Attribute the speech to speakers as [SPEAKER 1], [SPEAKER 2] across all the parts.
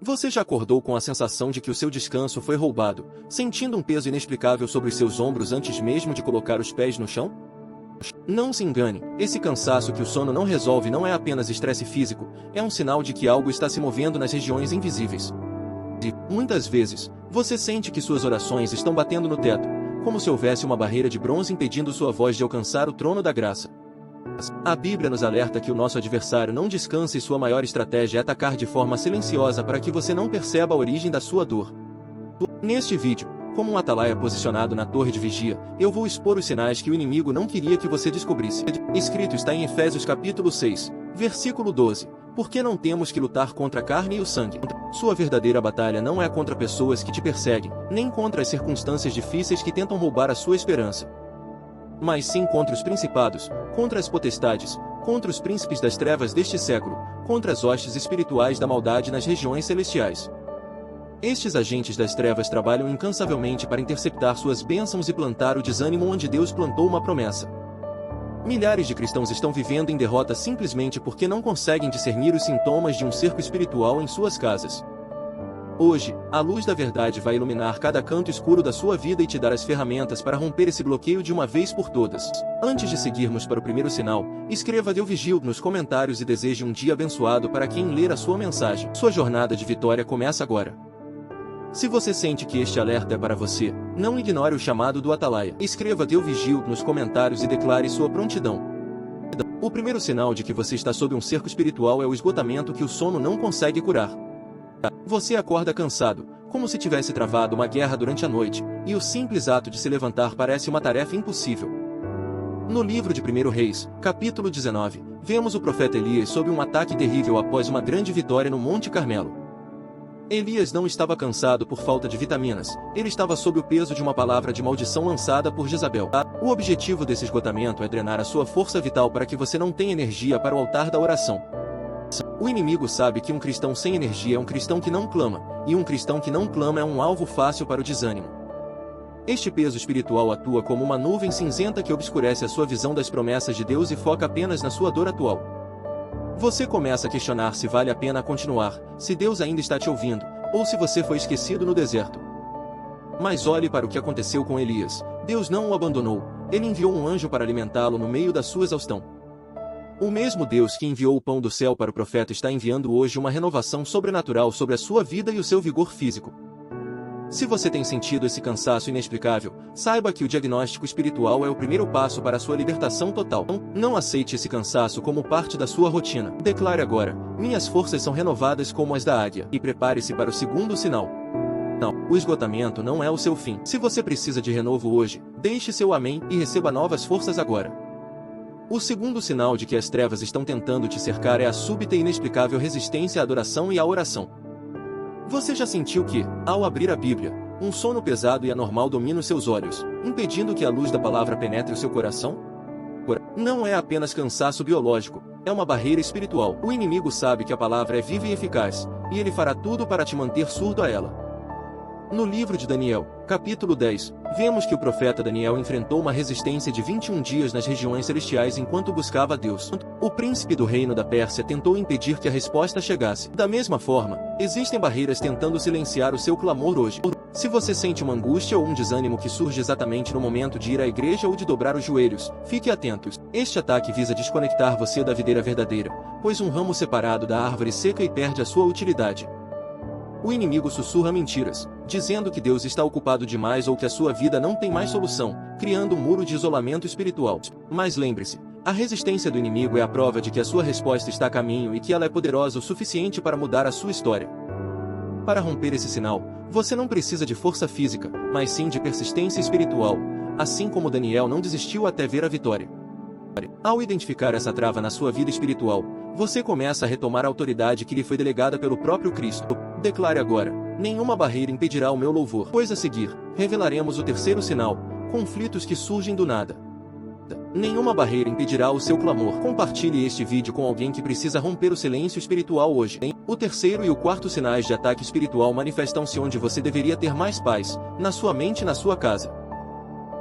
[SPEAKER 1] Você já acordou com a sensação de que o seu descanso foi roubado, sentindo um peso inexplicável sobre os seus ombros antes mesmo de colocar os pés no chão? Não se engane, esse cansaço que o sono não resolve não é apenas estresse físico, é um sinal de que algo está se movendo nas regiões invisíveis. E, muitas vezes, você sente que suas orações estão batendo no teto, como se houvesse uma barreira de bronze impedindo sua voz de alcançar o trono da graça. A Bíblia nos alerta que o nosso adversário não descansa e sua maior estratégia é atacar de forma silenciosa para que você não perceba a origem da sua dor. Neste vídeo, como um atalaia posicionado na torre de vigia, eu vou expor os sinais que o inimigo não queria que você descobrisse. Escrito está em Efésios capítulo 6, versículo 12. Porque não temos que lutar contra a carne e o sangue. Sua verdadeira batalha não é contra pessoas que te perseguem, nem contra as circunstâncias difíceis que tentam roubar a sua esperança. Mas sim contra os principados, contra as potestades, contra os príncipes das trevas deste século, contra as hostes espirituais da maldade nas regiões celestiais. Estes agentes das trevas trabalham incansavelmente para interceptar suas bênçãos e plantar o desânimo onde Deus plantou uma promessa. Milhares de cristãos estão vivendo em derrota simplesmente porque não conseguem discernir os sintomas de um cerco espiritual em suas casas. Hoje, a luz da verdade vai iluminar cada canto escuro da sua vida e te dar as ferramentas para romper esse bloqueio de uma vez por todas. Antes de seguirmos para o primeiro sinal, escreva "Eu vigio" nos comentários e deseje um dia abençoado para quem ler a sua mensagem. Sua jornada de vitória começa agora. Se você sente que este alerta é para você, não ignore o chamado do atalaia. Escreva "Eu vigio" nos comentários e declare sua prontidão. O primeiro sinal de que você está sob um cerco espiritual é o esgotamento que o sono não consegue curar. Você acorda cansado, como se tivesse travado uma guerra durante a noite, e o simples ato de se levantar parece uma tarefa impossível. No livro de 1 Reis, capítulo 19, vemos o profeta Elias sob um ataque terrível após uma grande vitória no Monte Carmelo. Elias não estava cansado por falta de vitaminas, ele estava sob o peso de uma palavra de maldição lançada por Jezabel. O objetivo desse esgotamento é drenar a sua força vital para que você não tenha energia para o altar da oração. O inimigo sabe que um cristão sem energia é um cristão que não clama, e um cristão que não clama é um alvo fácil para o desânimo. Este peso espiritual atua como uma nuvem cinzenta que obscurece a sua visão das promessas de Deus e foca apenas na sua dor atual. Você começa a questionar se vale a pena continuar, se Deus ainda está te ouvindo, ou se você foi esquecido no deserto. Mas olhe para o que aconteceu com Elias. Deus não o abandonou, ele enviou um anjo para alimentá-lo no meio da sua exaustão. O mesmo Deus que enviou o pão do céu para o profeta está enviando hoje uma renovação sobrenatural sobre a sua vida e o seu vigor físico. Se você tem sentido esse cansaço inexplicável, saiba que o diagnóstico espiritual é o primeiro passo para a sua libertação total. Não aceite esse cansaço como parte da sua rotina. Declare agora: minhas forças são renovadas como as da águia. E prepare-se para o segundo sinal. Não, o esgotamento não é o seu fim. Se você precisa de renovo hoje, deixe seu amém e receba novas forças agora. O segundo sinal de que as trevas estão tentando te cercar é a súbita e inexplicável resistência à adoração e à oração. Você já sentiu que, ao abrir a Bíblia, um sono pesado e anormal domina os seus olhos, impedindo que a luz da palavra penetre o seu coração? Não é apenas cansaço biológico, é uma barreira espiritual. O inimigo sabe que a palavra é viva e eficaz, e ele fará tudo para te manter surdo a ela. No livro de Daniel, capítulo 10, vemos que o profeta Daniel enfrentou uma resistência de 21 dias nas regiões celestiais enquanto buscava a Deus. O príncipe do reino da Pérsia tentou impedir que a resposta chegasse. Da mesma forma, existem barreiras tentando silenciar o seu clamor hoje. Se você sente uma angústia ou um desânimo que surge exatamente no momento de ir à igreja ou de dobrar os joelhos, fique atento. Este ataque visa desconectar você da videira verdadeira, pois um ramo separado da árvore seca e perde a sua utilidade. O inimigo sussurra mentiras, dizendo que Deus está ocupado demais ou que a sua vida não tem mais solução, criando um muro de isolamento espiritual. Mas lembre-se, a resistência do inimigo é a prova de que a sua resposta está a caminho e que ela é poderosa o suficiente para mudar a sua história. Para romper esse sinal, você não precisa de força física, mas sim de persistência espiritual, assim como Daniel não desistiu até ver a vitória. Ao identificar essa trava na sua vida espiritual, você começa a retomar a autoridade que lhe foi delegada pelo próprio Cristo. Declare agora: nenhuma barreira impedirá o meu louvor. Pois a seguir, revelaremos o terceiro sinal: conflitos que surgem do nada. Nenhuma barreira impedirá o seu clamor. Compartilhe este vídeo com alguém que precisa romper o silêncio espiritual hoje. O terceiro e o quarto sinais de ataque espiritual manifestam-se onde você deveria ter mais paz, na sua mente e na sua casa.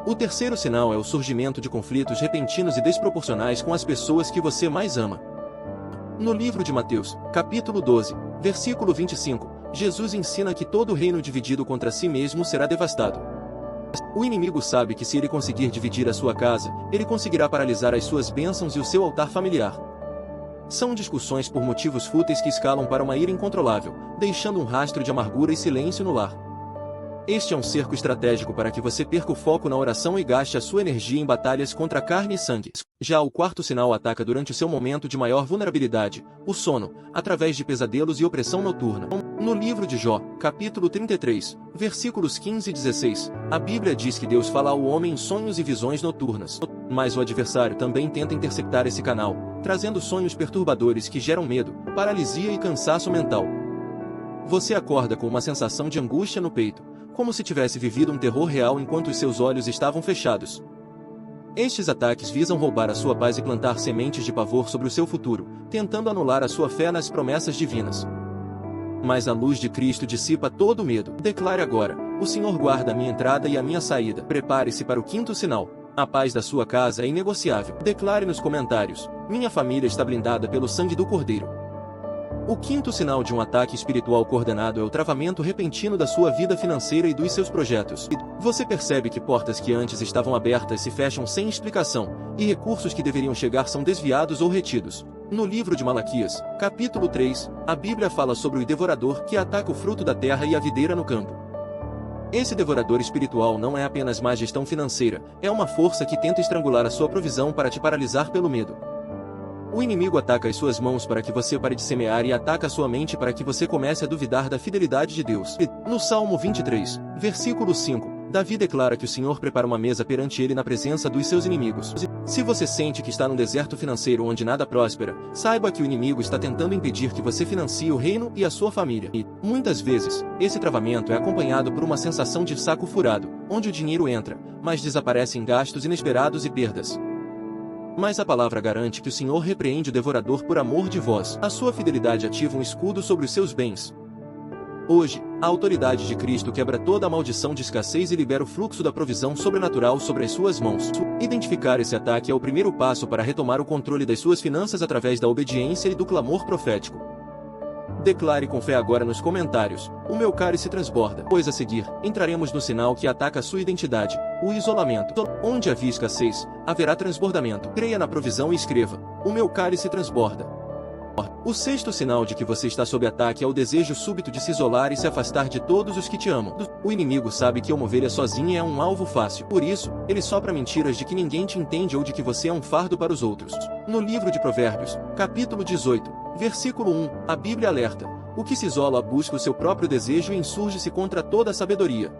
[SPEAKER 1] O terceiro sinal é o surgimento de conflitos repentinos e desproporcionais com as pessoas que você mais ama. No livro de Mateus, capítulo 12, versículo 25, Jesus ensina que todo reino dividido contra si mesmo será devastado. O inimigo sabe que se ele conseguir dividir a sua casa, ele conseguirá paralisar as suas bênçãos e o seu altar familiar. São discussões por motivos fúteis que escalam para uma ira incontrolável, deixando um rastro de amargura e silêncio no lar. Este é um cerco estratégico para que você perca o foco na oração e gaste a sua energia em batalhas contra carne e sangue. Já o quarto sinal ataca durante o seu momento de maior vulnerabilidade, o sono, através de pesadelos e opressão noturna. No livro de Jó, capítulo 33, versículos 15 e 16, a Bíblia diz que Deus fala ao homem em sonhos e visões noturnas. Mas o adversário também tenta interceptar esse canal, trazendo sonhos perturbadores que geram medo, paralisia e cansaço mental. Você acorda com uma sensação de angústia no peito, como se tivesse vivido um terror real enquanto os seus olhos estavam fechados. Estes ataques visam roubar a sua paz e plantar sementes de pavor sobre o seu futuro, tentando anular a sua fé nas promessas divinas. Mas a luz de Cristo dissipa todo o medo. Declare agora: o Senhor guarda a minha entrada e a minha saída. Prepare-se para o quinto sinal. A paz da sua casa é inegociável. Declare nos comentários: minha família está blindada pelo sangue do Cordeiro. O quinto sinal de um ataque espiritual coordenado é o travamento repentino da sua vida financeira e dos seus projetos. Você percebe que portas que antes estavam abertas se fecham sem explicação, e recursos que deveriam chegar são desviados ou retidos. No livro de Malaquias, capítulo 3, a Bíblia fala sobre o devorador que ataca o fruto da terra e a videira no campo. Esse devorador espiritual não é apenas má gestão financeira, é uma força que tenta estrangular a sua provisão para te paralisar pelo medo. O inimigo ataca as suas mãos para que você pare de semear e ataca a sua mente para que você comece a duvidar da fidelidade de Deus. No Salmo 23, versículo 5, Davi declara que o Senhor prepara uma mesa perante ele na presença dos seus inimigos. Se você sente que está num deserto financeiro onde nada próspera, saiba que o inimigo está tentando impedir que você financie o reino e a sua família. E, muitas vezes, esse travamento é acompanhado por uma sensação de saco furado, onde o dinheiro entra, mas desaparece em gastos inesperados e perdas. Mas a palavra garante que o Senhor repreende o devorador por amor de vós. A sua fidelidade ativa um escudo sobre os seus bens. Hoje, a autoridade de Cristo quebra toda a maldição de escassez e libera o fluxo da provisão sobrenatural sobre as suas mãos. Identificar esse ataque é o primeiro passo para retomar o controle das suas finanças através da obediência e do clamor profético. Declare com fé agora nos comentários: o meu cálice transborda. Pois a seguir, entraremos no sinal que ataca a sua identidade, o isolamento. Onde havia escassez, haverá transbordamento. Creia na provisão e escreva: o meu cálice transborda. O sexto sinal de que você está sob ataque é o desejo súbito de se isolar e se afastar de todos os que te amam. O inimigo sabe que uma ovelha sozinha é um alvo fácil. Por isso, ele sopra mentiras de que ninguém te entende ou de que você é um fardo para os outros. No livro de Provérbios, capítulo 18, versículo 1, a Bíblia alerta: o que se isola busca o seu próprio desejo e insurge-se contra toda a sabedoria.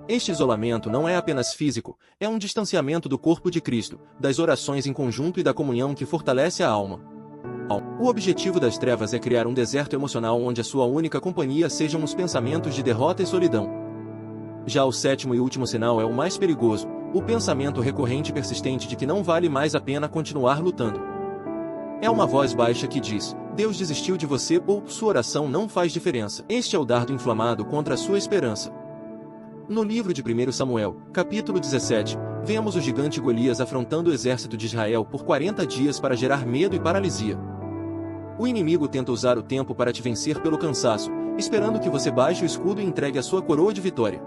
[SPEAKER 1] Este isolamento não é apenas físico, é um distanciamento do corpo de Cristo, das orações em conjunto e da comunhão que fortalece a alma. O objetivo das trevas é criar um deserto emocional onde a sua única companhia sejam os pensamentos de derrota e solidão. Já o sétimo e último sinal é o mais perigoso, o pensamento recorrente e persistente de que não vale mais a pena continuar lutando. É uma voz baixa que diz: Deus desistiu de você ou sua oração não faz diferença. Este é o dardo inflamado contra a sua esperança. No livro de 1 Samuel, capítulo 17, vemos o gigante Golias afrontando o exército de Israel por 40 dias para gerar medo e paralisia. O inimigo tenta usar o tempo para te vencer pelo cansaço, esperando que você baixe o escudo e entregue a sua coroa de vitória.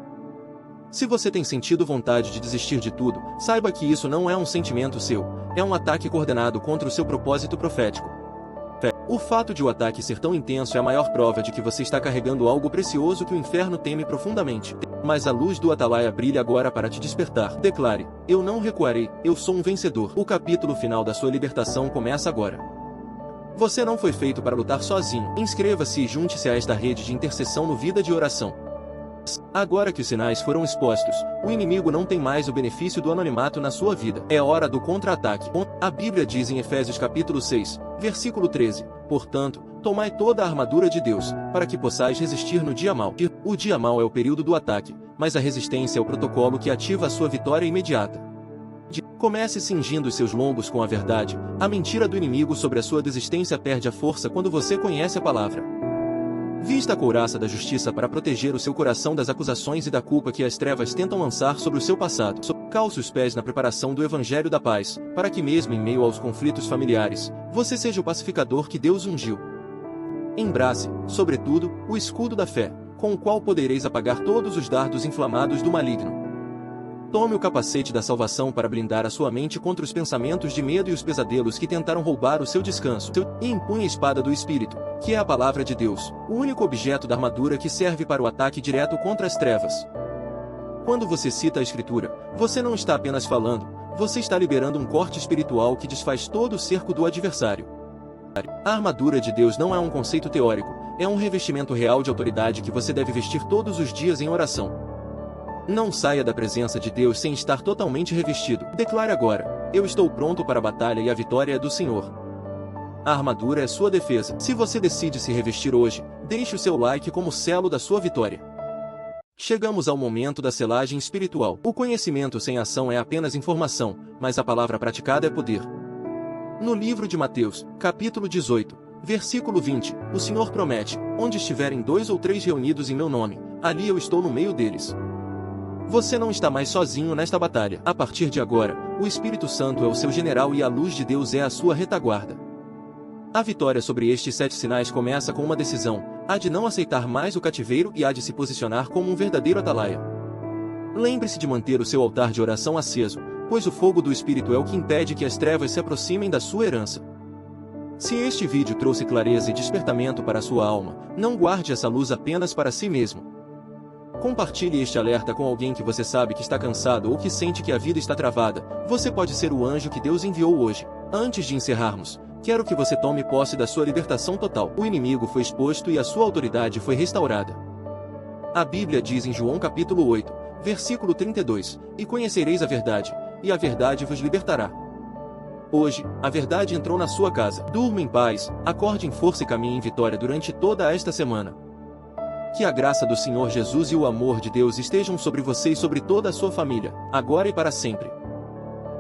[SPEAKER 1] Se você tem sentido vontade de desistir de tudo, saiba que isso não é um sentimento seu, é um ataque coordenado contra o seu propósito profético. O fato de o ataque ser tão intenso é a maior prova de que você está carregando algo precioso que o inferno teme profundamente. Mas a luz do Atalaia brilha agora para te despertar. Declare: eu não recuarei, eu sou um vencedor. O capítulo final da sua libertação começa agora. Você não foi feito para lutar sozinho. Inscreva-se e junte-se a esta rede de intercessão no Vida de Oração. Agora que os sinais foram expostos, o inimigo não tem mais o benefício do anonimato na sua vida. É hora do contra-ataque. A Bíblia diz em Efésios capítulo 6, versículo 13, portanto, tomai toda a armadura de Deus, para que possais resistir no dia mau. O dia mau é o período do ataque, mas a resistência é o protocolo que ativa a sua vitória imediata. Comece cingindo os seus lombos com a verdade. A mentira do inimigo sobre a sua desistência perde a força quando você conhece a palavra. Vista a couraça da justiça para proteger o seu coração das acusações e da culpa que as trevas tentam lançar sobre o seu passado. Calce os pés na preparação do Evangelho da Paz, para que mesmo em meio aos conflitos familiares, você seja o pacificador que Deus ungiu. Embrace, sobretudo, o escudo da fé, com o qual podereis apagar todos os dardos inflamados do maligno. Tome o capacete da salvação para blindar a sua mente contra os pensamentos de medo e os pesadelos que tentaram roubar o seu descanso. E empunhe a espada do Espírito, que é a palavra de Deus, o único objeto da armadura que serve para o ataque direto contra as trevas. Quando você cita a Escritura, você não está apenas falando, você está liberando um corte espiritual que desfaz todo o cerco do adversário. A armadura de Deus não é um conceito teórico, é um revestimento real de autoridade que você deve vestir todos os dias em oração. Não saia da presença de Deus sem estar totalmente revestido. Declare agora: eu estou pronto para a batalha e a vitória é do Senhor. A armadura é sua defesa. Se você decide se revestir hoje, deixe o seu like como selo da sua vitória. Chegamos ao momento da selagem espiritual. O conhecimento sem ação é apenas informação, mas a palavra praticada é poder. No livro de Mateus, capítulo 18, versículo 20, o Senhor promete: onde estiverem 2 ou 3 reunidos em meu nome, ali eu estou no meio deles. Você não está mais sozinho nesta batalha. A partir de agora, o Espírito Santo é o seu general e a luz de Deus é a sua retaguarda. A vitória sobre estes 7 sinais começa com uma decisão: há de não aceitar mais o cativeiro e há de se posicionar como um verdadeiro atalaia. Lembre-se de manter o seu altar de oração aceso, pois o fogo do Espírito é o que impede que as trevas se aproximem da sua herança. Se este vídeo trouxe clareza e despertamento para a sua alma, não guarde essa luz apenas para si mesmo. Compartilhe este alerta com alguém que você sabe que está cansado ou que sente que a vida está travada. Você pode ser o anjo que Deus enviou hoje. Antes de encerrarmos, quero que você tome posse da sua libertação total. O inimigo foi exposto e a sua autoridade foi restaurada. A Bíblia diz em João capítulo 8, versículo 32, e conhecereis a verdade, e a verdade vos libertará. Hoje, a verdade entrou na sua casa. Durma em paz, acorde em força e caminhe em vitória durante toda esta semana. Que a graça do Senhor Jesus e o amor de Deus estejam sobre você e sobre toda a sua família, agora e para sempre.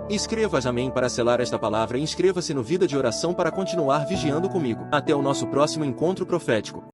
[SPEAKER 1] Escreva amém para selar esta palavra e inscreva-se no Vida de Oração para continuar vigiando comigo. Até o nosso próximo encontro profético.